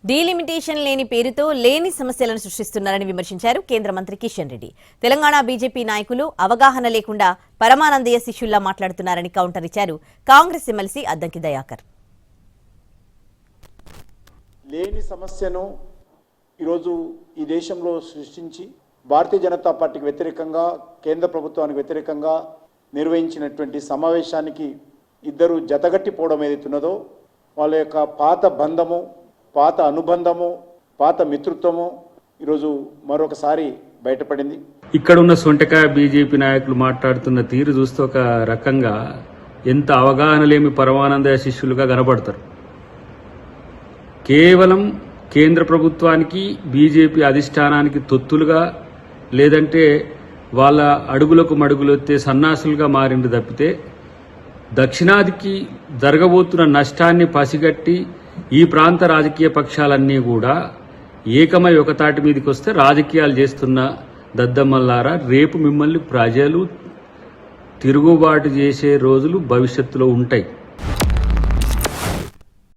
Delimitation లేని పేరుతో లేని సమస్యలను సృష్టిస్తున్నారని విమర్శించారు కేంద్ర మంత్రి కిషన్ రెడ్డి. తెలంగాణ బీజేపీ నాయకులు అవగాహన లేకుండా పరమానందయ్య శిష్యుల్లా మాట్లాడుతున్నారని కౌంటర్ ఇచ్చారు కాంగ్రెస్ ఎమ్మెల్సీ అద్దంకి దయాకర్. లేని సమస్యను ఈరోజు ఈ దేశంలో సృష్టించి భారతీయ జనతా పార్టీకి వ్యతిరేకంగా కేంద్ర ప్రభుత్వానికి వ్యతిరేకంగా నిర్వహించినటువంటి సమావేశానికి ఇద్దరు జతగట్టిపోవడం ఏదైతున్నదో వాళ్ళ యొక్క పాత బంధము, పాత అనుబంధము, పాత మిత్రుత్వము ఈరోజు మరొకసారి బయటపడింది. ఇక్కడున్న సొంటకాయ బీజేపీ నాయకులు మాట్లాడుతున్న తీరు చూస్తే ఒక రకంగా ఎంత అవగాహన లేని పరమానందయ్య శిష్యులుగా కనబడతారు. కేవలం కేంద్ర ప్రభుత్వానికి బీజేపీ అధిష్టానానికి తొత్తులుగా లేదంటే వాళ్ళ అడుగులకు మడుగులొత్తే సన్నాసులుగా మారింది తప్పితే దక్షిణాదికి జరగబోతున్న నష్టాన్ని పసిగట్టి ఈ ప్రాంత రాజకీయ పక్షాలన్నీ కూడా ఏకమై ఒకతాటి మీదకి వస్తే రాజకీయాలు చేస్తున్న దద్దమ్మల్లారా, రేపు మిమ్మల్ని ప్రజలు తిరుగుబాటు చేసే రోజులు భవిష్యత్తులో ఉంటాయి.